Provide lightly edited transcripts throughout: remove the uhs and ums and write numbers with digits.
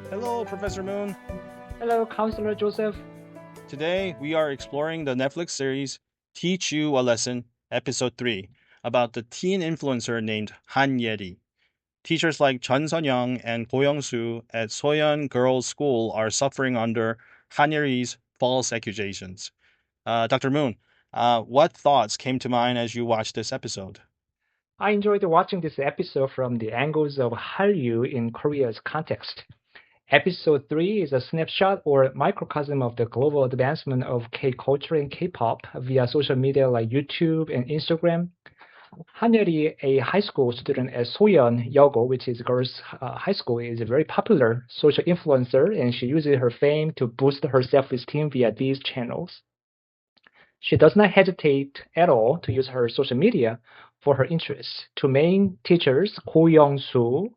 Hello, Professor Moon. Hello, Counselor Joseph. Today we are exploring the Netflix series Teach You a Lesson, Episode 3, about the teen influencer named Han Yeri. Teachers like Chun Sun-young and Go Young-soo at Soyeon Girls' School are suffering under Han Yeri's false accusations. Dr. Moon, what thoughts came to mind as you watched this episode? I enjoyed watching this episode from the angles of Hallyu in Korea's context. Episode 3 is a snapshot or microcosm of the global advancement of K-culture and K-pop via social media like YouTube and Instagram. Hanyeri, a high school student at Soyeon Yogo, which is girls' high school, is a very popular social influencer, and she uses her fame to boost her self-esteem via these channels. She does not hesitate at all to use her social media for her interests. Two main teachers, Ko Young-soo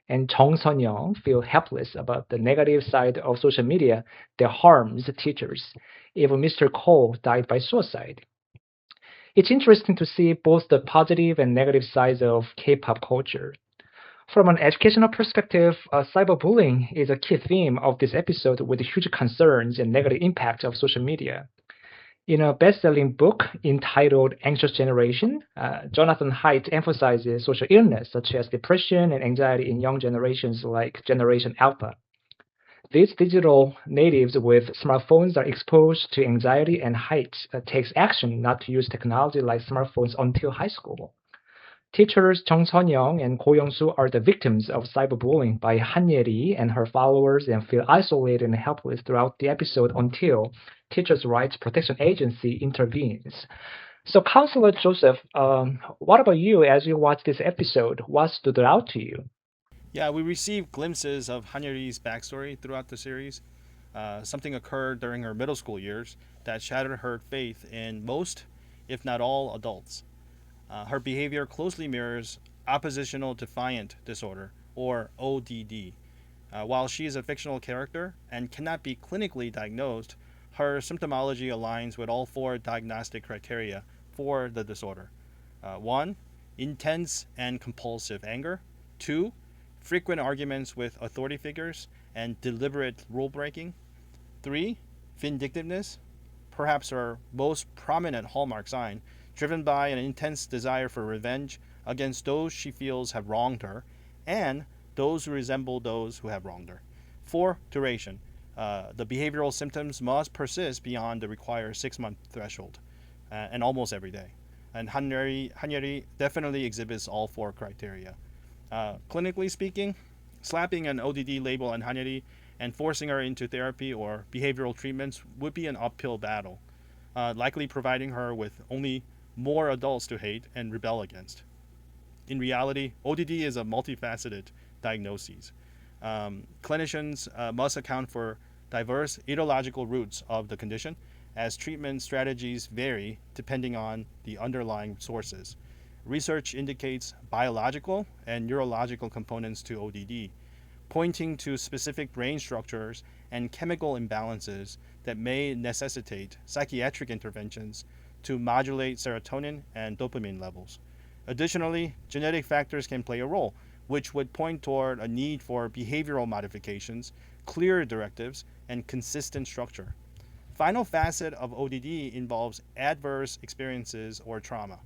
and Jung Sun-young, feel helpless about the negative side of social media that harms teachers. Even Mr. Ko died by suicide. It's interesting to see both the positive and negative sides of K-pop culture. From an educational perspective, cyberbullying is a key theme of this episode with huge concerns and negative impact of social media. In a best-selling book entitled Anxious Generation, Jonathan Haidt emphasizes social illness such as depression and anxiety in young generations like Generation Alpha. These digital natives with smartphones are exposed to anxiety, and Haidt takes action not to use technology like smartphones until high school. Teachers Chung Sun-young and Ko Young-soo are the victims of cyberbullying by Han Yeri and her followers and feel isolated and helpless throughout the episode until Teachers' Rights Protection Agency intervenes. So, Counselor Joseph, what about you as you watch this episode? What stood out to you? Yeah, we received glimpses of Han Yeri's backstory throughout the series. Something occurred during her middle school years that shattered her faith in most, if not all, adults. Her behavior closely mirrors oppositional defiant disorder, or ODD. While she is a fictional character and cannot be clinically diagnosed, her symptomology aligns with all four diagnostic criteria for the disorder. 1. Intense and compulsive anger. 2. Frequent arguments with authority figures and deliberate rule breaking. 3. Vindictiveness, perhaps her most prominent hallmark sign, driven by an intense desire for revenge against those she feels have wronged her and those who resemble those who have wronged her. 4. Duration. The behavioral symptoms must persist beyond the required 6-month threshold, and almost every day. And Hanyeri definitely exhibits all four criteria. Clinically speaking, slapping an ODD label on Hanyeri and forcing her into therapy or behavioral treatments would be an uphill battle, likely providing her with only more adults to hate and rebel against. In reality, ODD is a multifaceted diagnosis. Clinicians must account for diverse etiological roots of the condition, as treatment strategies vary depending on the underlying sources. Research indicates biological and neurological components to ODD, pointing to specific brain structures and chemical imbalances that may necessitate psychiatric interventions to modulate serotonin and dopamine levels. Additionally, genetic factors can play a role, which would point toward a need for behavioral modifications, clear directives, and consistent structure. Final facet of ODD involves adverse experiences or trauma.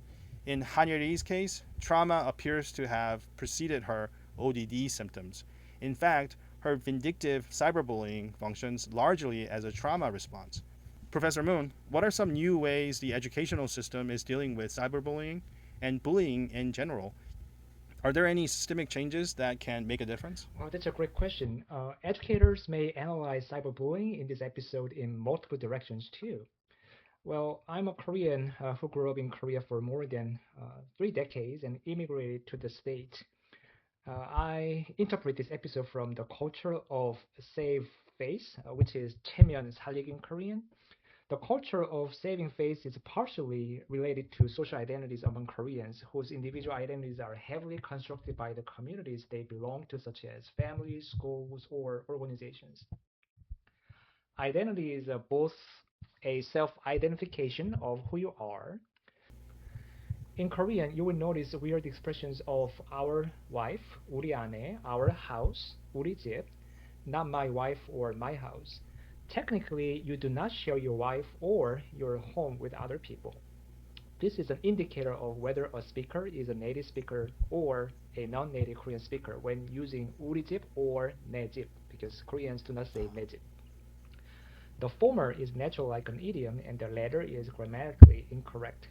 In Hanyeri's case, trauma appears to have preceded her ODD symptoms. In fact, her vindictive cyberbullying functions largely as a trauma response. Professor Moon, what are some new ways the educational system is dealing with cyberbullying and bullying in general? Are there any systemic changes that can make a difference? Well, that's a great question. Educators may analyze cyberbullying in this episode in multiple directions too. Well, I'm a Korean who grew up in Korea for more than 3 decades and immigrated to the States. I interpret this episode from the culture of save face, which is 체면 살리기 in Korean. The culture of saving face is partially related to social identities among Koreans, whose individual identities are heavily constructed by the communities they belong to, such as families, schools, or organizations. Identity is both a self identification of who you are. In Korean, you will notice weird expressions of our wife, 우리 아내, our house, 우리 집. not my wife or my house. Technically, you do not share your wife or your home with other people. This is an indicator of whether a speaker is a native speaker or a non-native Korean speaker when using 우리 집 or 내 집, because Koreans do not say 내 집. The former is natural like an idiom, and the latter is grammatically incorrect,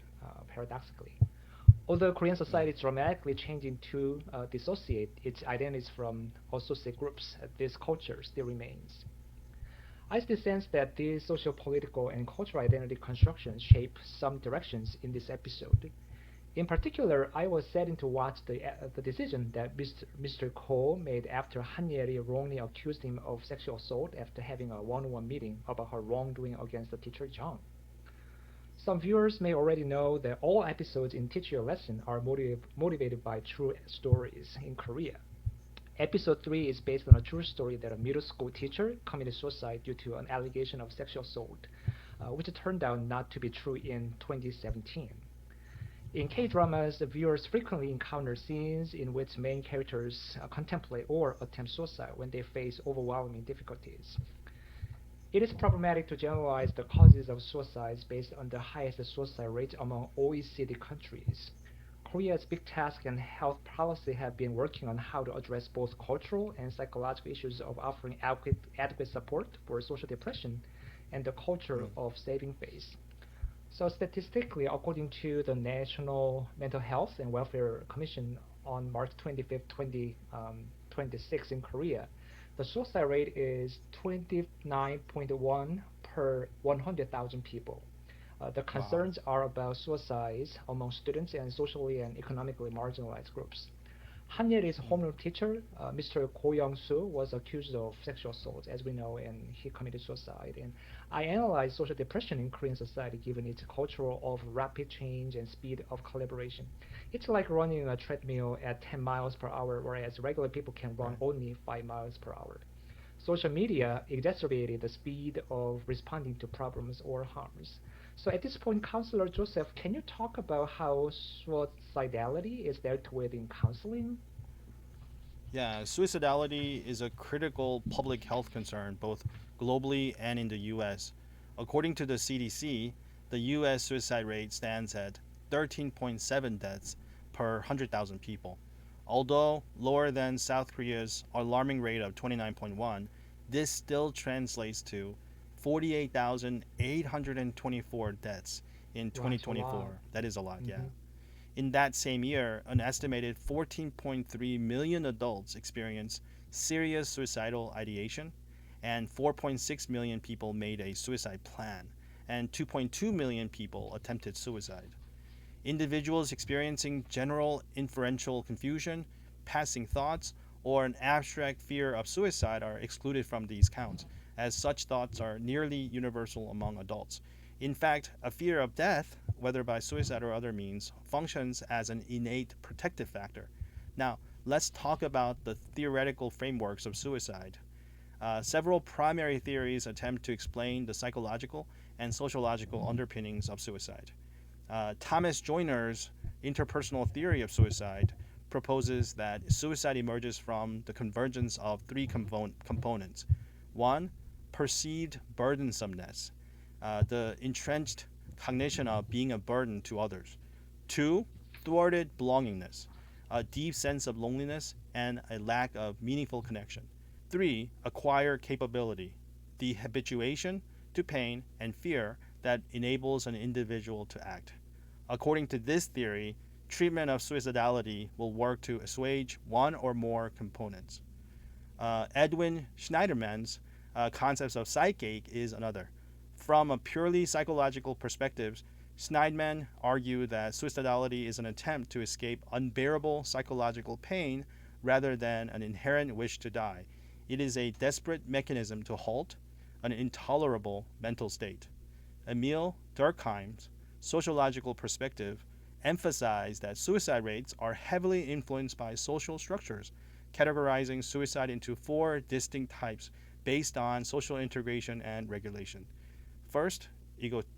paradoxically. Although Korean Mm. society is dramatically changing to dissociate its identities from associate groups, this culture still remains. I still sense that these social, political, and cultural identity constructions shape some directions in this episode. In particular, I was saddened to watch the decision that Mr. Ko made after Han Yeri wrongly accused him of sexual assault after having a one-on-one meeting about her wrongdoing against the teacher Jung. Some viewers may already know that all episodes in Teach Your Lesson are motivated by true stories in Korea. Episode 3 is based on a true story that a middle school teacher committed suicide due to an allegation of sexual assault, which turned out not to be true in 2017. In K-dramas, the viewers frequently encounter scenes in which main characters contemplate or attempt suicide when they face overwhelming difficulties. It is problematic to generalize the causes of suicides based on the highest suicide rate among OECD countries. Korea's big task and health policy have been working on how to address both cultural and psychological issues of offering adequate support for social depression and the culture Mm. of saving face. So statistically, according to the National Mental Health and Welfare Commission on March 25th, 2026 in Korea, the suicide rate is 29.1 per 100,000 people. The Wow. concerns are about suicides among students and socially and economically marginalized groups. Han Yeri's Mm. homeroom teacher, Mr. Ko Young-soo, was accused of sexual assault, as we know, and he committed suicide. And I analyzed social depression in Korean society given its culture of rapid change and speed of collaboration. It's like running a treadmill at 10 miles per hour, whereas regular people can run Right. only 5 miles per hour. Social media exacerbated the speed of responding to problems or harms. So at this point, Counselor Joseph, can you talk about how suicidality is dealt with in counseling? Yeah, suicidality is a critical public health concern both globally and in the US. According to the CDC, the US suicide rate stands at 13.7 deaths per 100,000 people. Although lower than South Korea's alarming rate of 29.1, this still translates to 48,824 deaths in Wow, it's a lot. 2024. That is a lot, yeah. Hmm. In that same year, an estimated 14.3 million adults experienced serious suicidal ideation, and 4.6 million people made a suicide plan, and 2.2 million people attempted suicide. Individuals experiencing general inferential confusion, passing thoughts, or an abstract fear of suicide are excluded from these counts, as such thoughts are nearly universal among adults. In fact, a fear of death, whether by suicide or other means, functions as an innate protective factor. Now, let's talk about the theoretical frameworks of suicide. Several primary theories attempt to explain the psychological and sociological underpinnings of suicide. Thomas Joyner's interpersonal theory of suicide proposes that suicide emerges from the convergence of three components. One, perceived burdensomeness, the entrenched cognition of being a burden to others. Two, thwarted belongingness, a deep sense of loneliness and a lack of meaningful connection. Three, acquired capability, the habituation to pain and fear that enables an individual to act. According to this theory, treatment of suicidality will work to assuage one or more components. Edwin Schneiderman's concepts of psychache is another. From a purely psychological perspective, Schneidman argued that suicidality is an attempt to escape unbearable psychological pain rather than an inherent wish to die. It is a desperate mechanism to halt an intolerable mental state. Emil Durkheim's sociological perspective emphasized that suicide rates are heavily influenced by social structures, categorizing suicide into four distinct types based on social integration and regulation. First,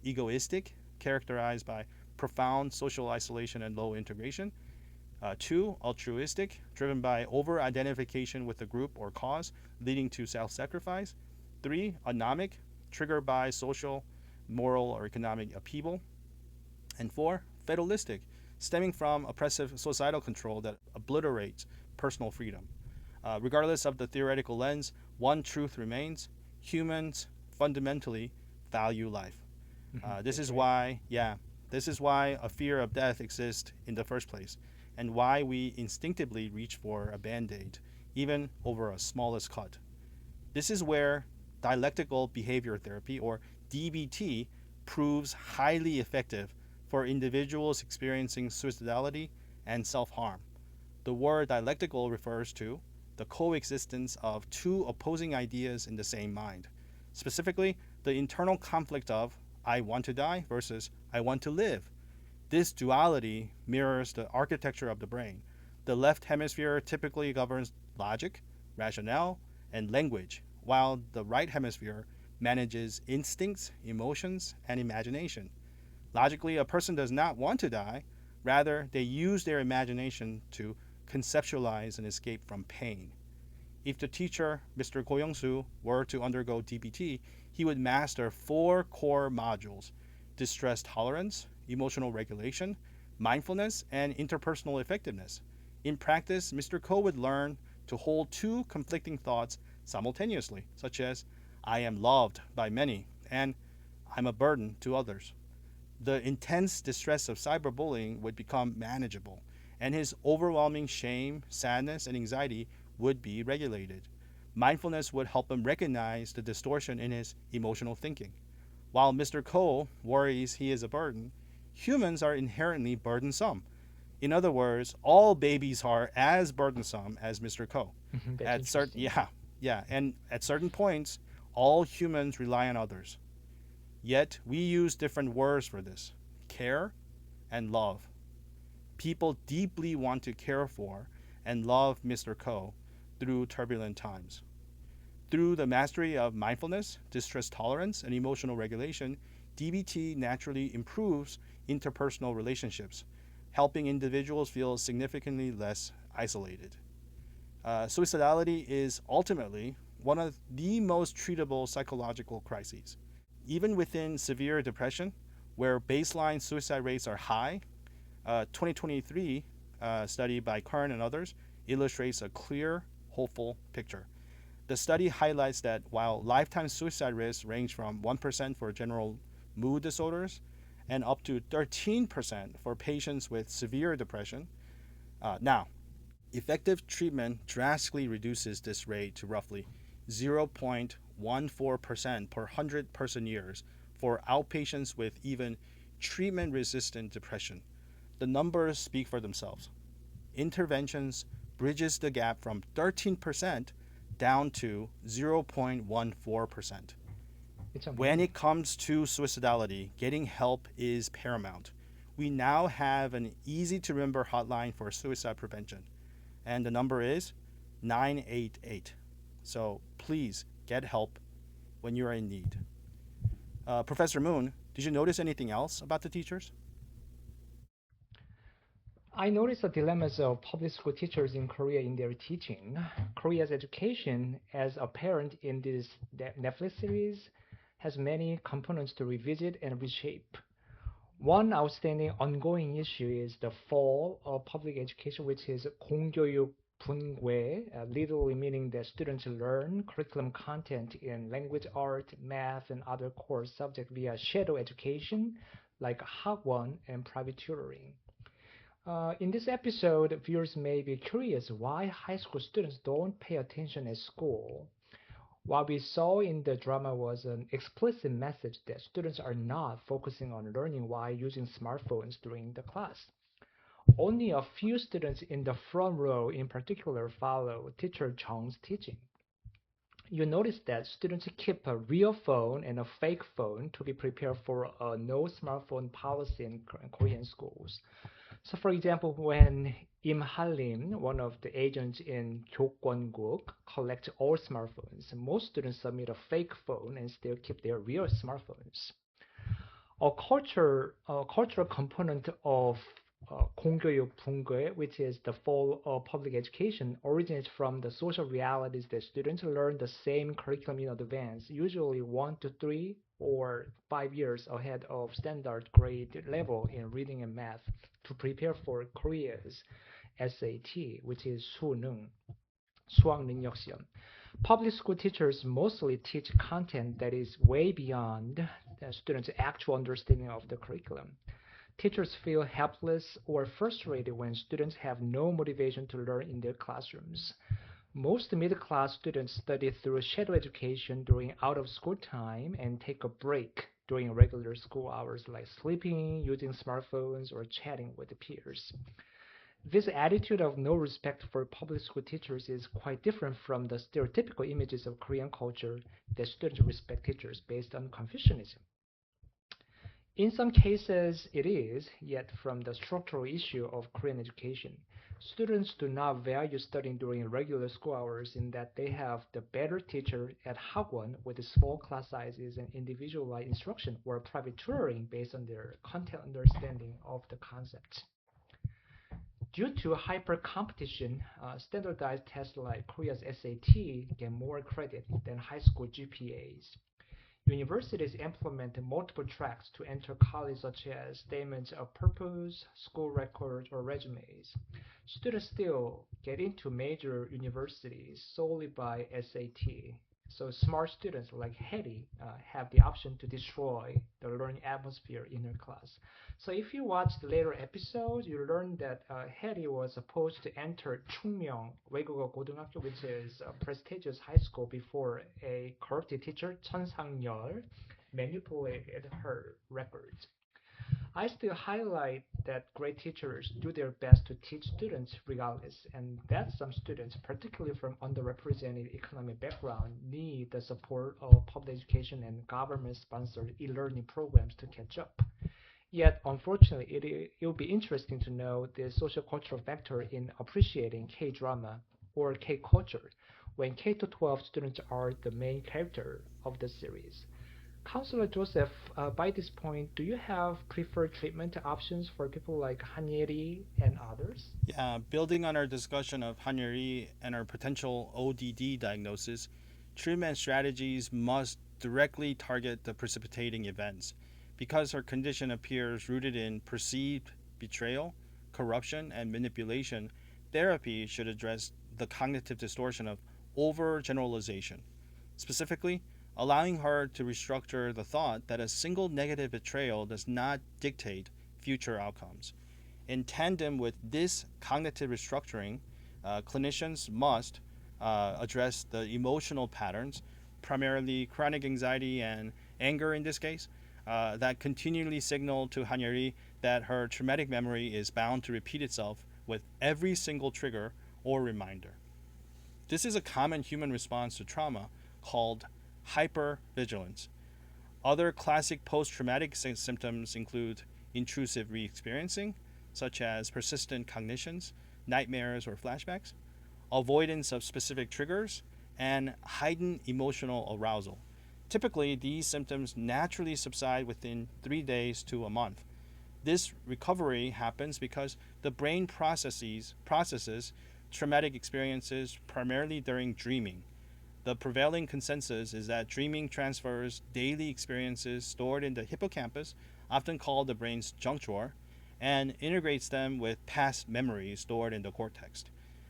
egoistic, characterized by profound social isolation and low integration. Two, altruistic, driven by over identification with a group or cause, leading to self sacrifice. Three, anomic, triggered by social, moral, or economic upheaval. And four, fatalistic, stemming from oppressive societal control that obliterates personal freedom. Regardless of the theoretical lens, one truth remains: humans fundamentally value life. This That's is right. why, yeah, this is why a fear of death exists in the first place, and why we instinctively reach for a band aid, even over a smallest cut. This is where dialectical behavior therapy, or DBT, proves highly effective for individuals experiencing suicidality and self harm. The word dialectical refers to the coexistence of two opposing ideas in the same mind. Specifically, the internal conflict of I want to die versus I want to live. This duality mirrors the architecture of the brain. The left hemisphere typically governs logic, rationale, and language, while the right hemisphere manages instincts, emotions, and imagination. Logically, a person does not want to die, rather, they use their imagination to conceptualize an escape from pain. If the teacher, Mr. Go Young-soo, were to undergo DBT, he would master four core modules: distress tolerance, emotional regulation, mindfulness, and interpersonal effectiveness. In practice, Mr. Ko would learn to hold two conflicting thoughts simultaneously, such as I am loved by many and I'm a burden to others. The intense distress of cyberbullying would become manageable, and his overwhelming shame, sadness, and anxiety would be regulated. Mindfulness would help him recognize the distortion in his emotional thinking. While Mr. Cole worries he is a burden, humans are inherently burdensome. In other words, all babies are as burdensome as Mr. Cole. That's At certain interesting. and at certain points, all humans rely on others. Yet we use different words for this: care and love. People deeply want to care for and love Mr. Ko through turbulent times. Through the mastery of mindfulness, distress tolerance, and emotional regulation, DBT naturally improves interpersonal relationships, helping individuals feel significantly less isolated. Suicidality is ultimately one of the most treatable psychological crises. Even within severe depression, where baseline suicide rates are high, 2023 study by Kern and others illustrates a clear, hopeful picture. The study highlights that while lifetime suicide risks range from 1% for general mood disorders and up to 13% for patients with severe depression, now, effective treatment drastically reduces this rate to roughly 0.14% per 100 person years for outpatients with even treatment resistant depression. The numbers speak for themselves. Interventions bridges the gap from 13% down to 0.14%. It's When amazing. it comes to suicidality, getting help is paramount. We now have an easy to remember hotline for suicide prevention, and the number is 988. So please get help when you are in need. Professor Moon, did you notice anything else about the teachers? I noticed the dilemmas of public school teachers in Korea in their teaching. Korea's education, as apparent in this Netflix series, has many components to revisit and reshape. One outstanding ongoing issue is the fall of public education, which is 공교육 분괴, literally meaning that students learn curriculum content in language, art, math, and other core subjects via shadow education like 학원 and private tutoring. In this episode, viewers may be curious why high school students don't pay attention at school. What we saw in the drama was an explicit message that students are not focusing on learning while using smartphones during the class. Only a few students in the front row in particular follow teacher Chung's teaching. You notice that students keep a real phone and a fake phone to be prepared for a no smartphone policy in Korean schools. So, for example, when Im Halim, one of the agents in 교권국, collects all smartphones, most students submit a fake phone and still keep their real smartphones. A cultural component of 공교육 붕괴, which is the fall of public education, originates from the social realities that students learn the same curriculum in advance, usually 1 to 3 or 5 years ahead of standard grade level in reading and math, to prepare for Korea's SAT, which is 수능, 수학능력시험. Public school teachers mostly teach content that is way beyond the students' actual understanding of the curriculum. Teachers feel helpless or frustrated when students have no motivation to learn in their classrooms. Most middle-class students study through shadow education during out-of-school time and take a break during regular school hours like sleeping, using smartphones, or chatting with peers. This attitude of no respect for public school teachers is quite different from the stereotypical images of Korean culture that students respect teachers based on Confucianism. In some cases, it is, yet from the structural issue of Korean education, students do not value studying during regular school hours in that they have the better teacher at Hagwon with small class sizes and individualized instruction or private tutoring based on their content understanding of the concepts. Due to hyper-competition, standardized tests like Korea's SAT get more credit than high school GPAs. Universities implement multiple tracks to enter college, such as statements of purpose, school records, or resumes. Students still get into major universities solely by SAT. So smart students like Hetty have the option to destroy the learning atmosphere in her class. So if you watch the later episodes, you learn that Hetty was supposed to enter Chungmyeong 외국어 고등학교, which is a prestigious high school, before a corrupt teacher, Chun Sang-yeol, manipulated her records. I still highlight that great teachers do their best to teach students regardless, and that some students, particularly from underrepresented economic background, need the support of public education and government-sponsored e-learning programs to catch up. Yet, unfortunately, it will be interesting to know the social cultural factor in appreciating K-drama or K-culture when K to 12 students are the main character of the series. Counselor Joseph, by this point, do you have preferred treatment options for people like Han Yeri and others? Yeah, building on our discussion of Han Yeri and our potential ODD diagnosis, treatment strategies must directly target the precipitating events. Because her condition appears rooted in perceived betrayal, corruption, and manipulation, therapy should address the cognitive distortion of overgeneralization. Specifically, allowing her to restructure the thought that a single negative betrayal does not dictate future outcomes. In tandem with this cognitive restructuring, clinicians must address the emotional patterns, primarily chronic anxiety and anger in this case, that continually signal to Hanyeri that her traumatic memory is bound to repeat itself with every single trigger or reminder. This is a common human response to trauma called hypervigilance. Other classic post traumatic symptoms include intrusive re experiencing, such as persistent cognitions, nightmares, or flashbacks, avoidance of specific triggers, and heightened emotional arousal. Typically, these symptoms naturally subside within 3 days to a month. This recovery happens because the brain processes traumatic experiences primarily during dreaming. The prevailing consensus is that dreaming transfers daily experiences stored in the hippocampus, often called the brain's junk drawer, and integrates them with past memories stored in the cortex.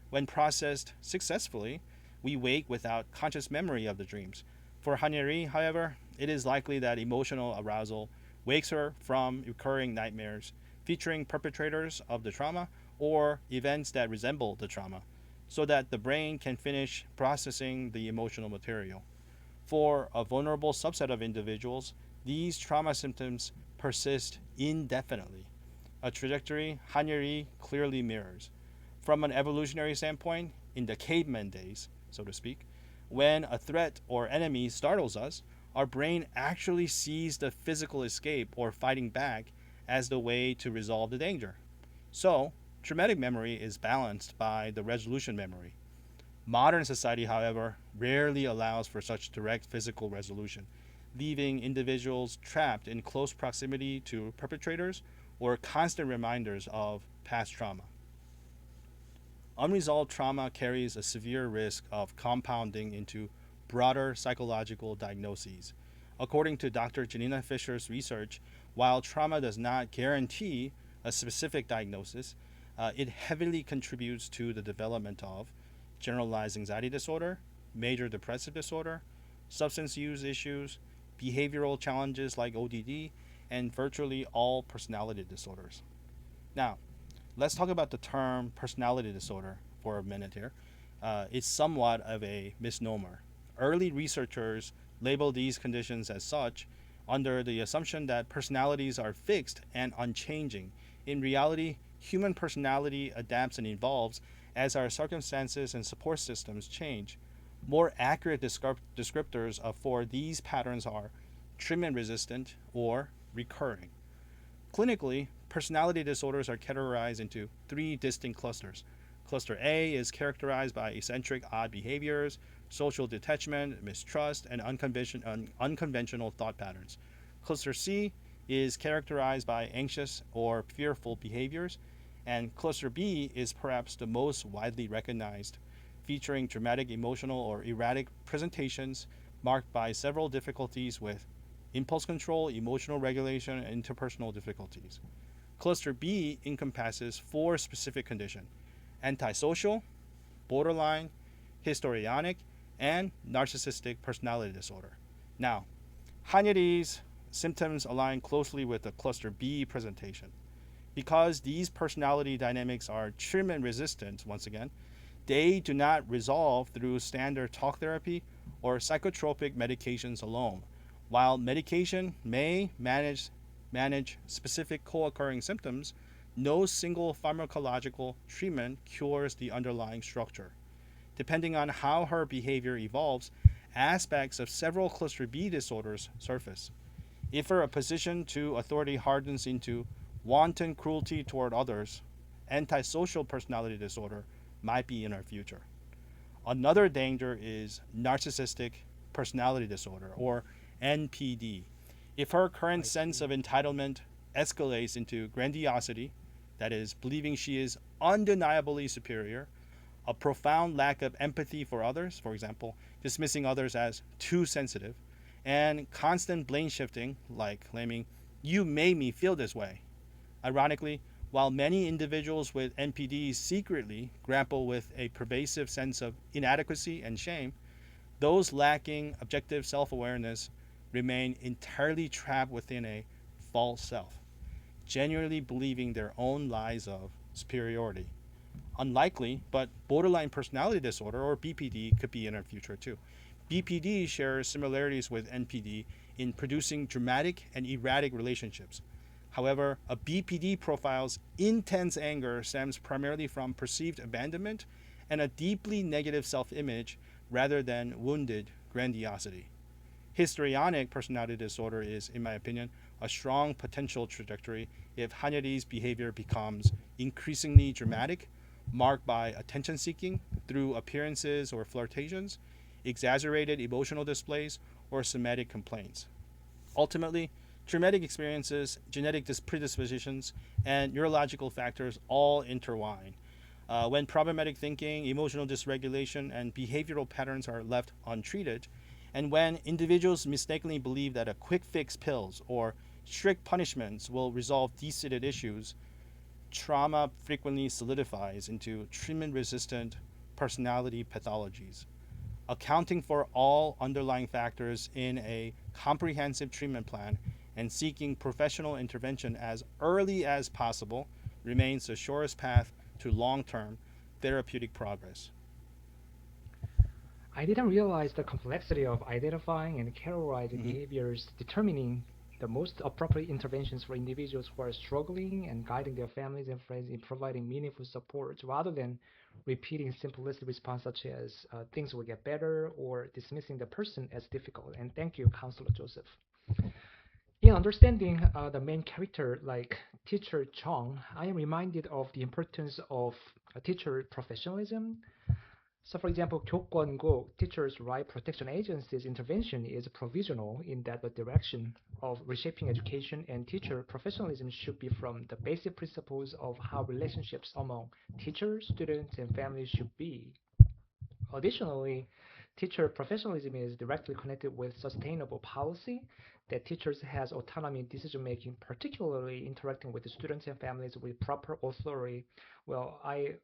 When processed successfully, we wake without conscious memory of the dreams. For Hanyeri, however, it is likely that emotional arousal wakes her from recurring nightmares featuring perpetrators of the trauma or events that resemble the trauma, so that the brain can finish processing the emotional material. For a vulnerable subset of individuals, these trauma symptoms persist indefinitely, a trajectory Hanyeri clearly mirrors. From an evolutionary standpoint, in the caveman days, so to speak, when a threat or enemy startles us, our brain actually sees the physical escape or fighting back as the way to resolve the danger. So, traumatic memory is balanced by the resolution memory. Modern society, however, rarely allows for such direct physical resolution, leaving individuals trapped in close proximity to perpetrators or constant reminders of past trauma. Unresolved trauma carries a severe risk of compounding into broader psychological diagnoses. According to Dr. Janina Fisher's research, while trauma does not guarantee a specific diagnosis, it heavily contributes to the development of generalized anxiety disorder, major depressive disorder, substance use issues, behavioral challenges like ODD, and virtually all personality disorders. Now, let's talk about the term personality disorder for a minute here. It's somewhat of a misnomer. Early researchers labeled these conditions as such under the assumption that personalities are fixed and unchanging. In reality, human personality adapts and evolves as our circumstances and support systems change. More accurate descriptors for these patterns are treatment resistant or recurring. Clinically, personality disorders are categorized into three distinct clusters. Cluster A is characterized by eccentric, odd behaviors, social detachment, mistrust, and unconventional thought patterns. Cluster C is characterized by anxious or fearful behaviors, and Cluster B is perhaps the most widely recognized, featuring dramatic emotional or erratic presentations marked by several difficulties with impulse control, emotional regulation, and interpersonal difficulties. Cluster B encompasses four specific conditions: antisocial, borderline, histrionic, and narcissistic personality disorder. Now, Han Yeri's symptoms align closely with the cluster B presentation. Because these personality dynamics are treatment resistant, once again, they do not resolve through standard talk therapy or psychotropic medications alone. While medication may manage specific co occurring symptoms, no single pharmacological treatment cures the underlying structure. Depending on how her behavior evolves, aspects of several cluster B disorders surface. If her opposition to authority hardens into wanton cruelty toward others, antisocial personality disorder might be in her future. Another danger is narcissistic personality disorder, or NPD. If her current I sense see. of entitlement escalates into grandiosity, that is, believing she is undeniably superior, a profound lack of empathy for others, for example, dismissing others as too sensitive, and constant blame shifting, like claiming, "You made me feel this way." Ironically, while many individuals with NPD secretly grapple with a pervasive sense of inadequacy and shame, those lacking objective self awareness remain entirely trapped within a false self, genuinely believing their own lies of superiority. Unlikely, but borderline personality disorder, or BPD, could be in our future too. BPD shares similarities with NPD in producing dramatic and erratic relationships. However, a BPD profile's intense anger stems primarily from perceived abandonment and a deeply negative self image rather than wounded grandiosity. Histrionic personality disorder is, in my opinion, a strong potential trajectory if Hanyeri's behavior becomes increasingly dramatic, marked by attention seeking through appearances or flirtations, exaggerated emotional displays, or somatic complaints. Ultimately, traumatic experiences, genetic predispositions, and neurological factors all intertwine. When problematic thinking, emotional dysregulation, and behavioral patterns are left untreated, and when individuals mistakenly believe that a quick fix pills or strict punishments will resolve deep-seated issues, trauma frequently solidifies into treatment resistant personality pathologies. Accounting for all underlying factors in a comprehensive treatment plan and seeking professional intervention as early as possible remains the surest path to long term therapeutic progress. I didn't realize the complexity of identifying and categorizing Mm-hmm. behaviors, determining the most appropriate interventions for individuals who are struggling, and guiding their families and friends in providing meaningful support rather than repeating simplistic response such as things will get better or dismissing the person as difficult. And thank you, Counselor Joseph. In understanding the main character like Teacher Chong, I am reminded of the importance of teacher professionalism. So, for example, 교권고, teachers' right protection agency's intervention is provisional in that the direction of reshaping education and teacher professionalism should be from the basic principles of how relationships among teachers, students, and families should be. Additionally, teacher professionalism is directly connected with sustainable policy that teachers has autonomy in decision making, particularly interacting with the students and families with proper authority. Well, I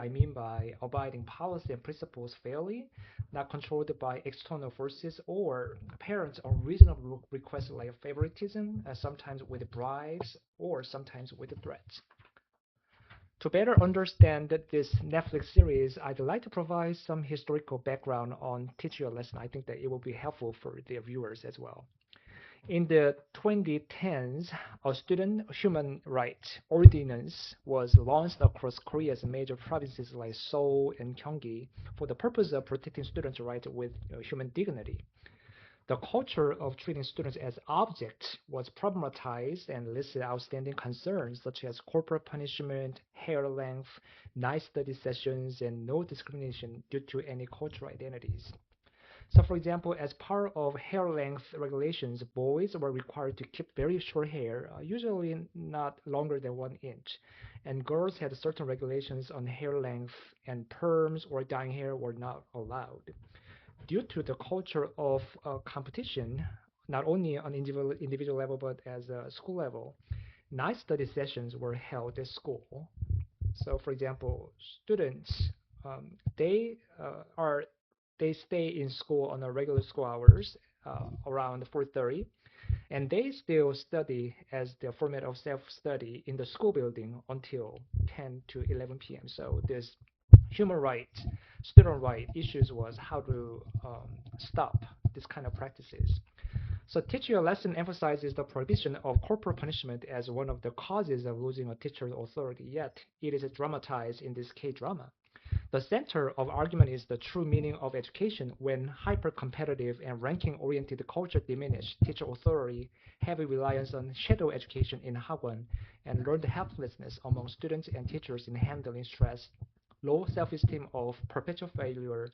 mean by abiding policy and principles fairly, not controlled by external forces or parents' unreasonable requests like favoritism, sometimes with bribes or sometimes with threats. To better understand this Netflix series, I'd like to provide some historical background on Teach Your Lesson. I think that it will be helpful for the viewers as well. In the 2010s, a student human rights ordinance was launched across Korea's major provinces like Seoul and Gyeonggi for the purpose of protecting students' rights with human dignity. The culture of treating students as objects was problematized and listed outstanding concerns such as corporal punishment, hair length, night study sessions, and no discrimination due to any cultural identities. So, for example, as part of hair length regulations, boys were required to keep very short hair, usually not longer than 1 inch, and girls had certain regulations on hair length, and perms or dyeing hair were not allowed. Due to the culture of competition, not only on individual level but as a school level, night study sessions were held at school. So, for example, students they are they stay in school on a regular school hours around 4:30, and they still study as the format of self-study in the school building until 10 to 11 p.m. So this human rights, student right issues was how to stop this kind of practices. So Teach Your Lesson emphasizes the prohibition of corporal punishment as one of the causes of losing a teacher's authority, yet it is dramatized in this K-drama. The center of argument is the true meaning of education when hyper-competitive and ranking-oriented culture diminish teacher authority, heavy reliance on shadow education in Hagwon, and learned helplessness among students and teachers in handling stress, low self-esteem of perpetual failure,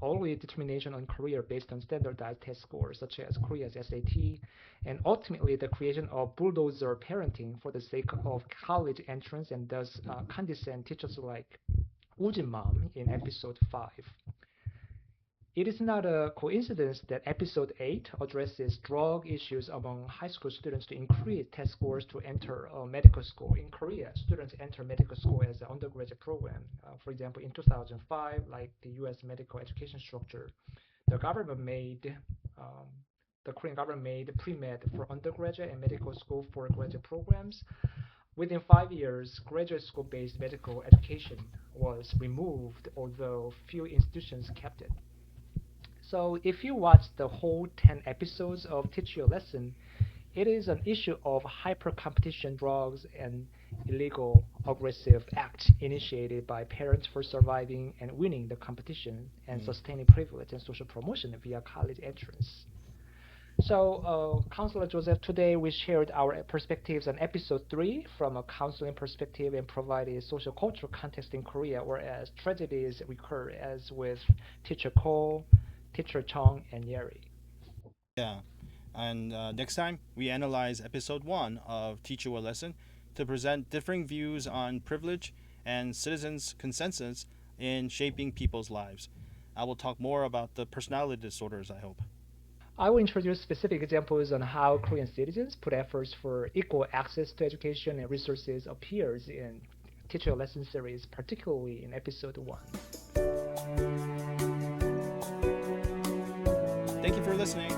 early determination on career based on standardized test scores such as Korea's SAT, and ultimately the creation of bulldozer parenting for the sake of college entrance and thus condescend teachers like Ujin Mom in episode 5. It is not a coincidence that episode 8 addresses drug issues among high school students to increase test scores to enter medical school. In Korea, students enter medical school as an undergraduate program. For example, in 2005, like the US medical education structure, the government made um, the Korean government made pre-med for undergraduate and medical school for graduate programs. Within 5 years, graduate school-based medical education was removed, although few institutions kept it. So if you watch the whole 10 episodes of Teach Your Lesson, it is an issue of hyper-competition drugs and illegal aggressive acts initiated by parents for surviving and winning the competition and Mm. sustaining privilege and social promotion via college entrance. So, Counselor Joseph, today we shared our perspectives on episode 3 from a counseling perspective and provided social cultural context in Korea, whereas tragedies recur as with Teacher Ko, Teacher Chong, and Yeri. Yeah. And next time, we analyze episode 1 of Teach You a Lesson to present differing views on privilege and citizens' consensus in shaping people's lives. I will talk more about the personality disorders, I hope. I will introduce specific examples on how Korean citizens put efforts for equal access to education and resources appears in Teacher Lesson series, particularly in episode 1. Thank you for listening.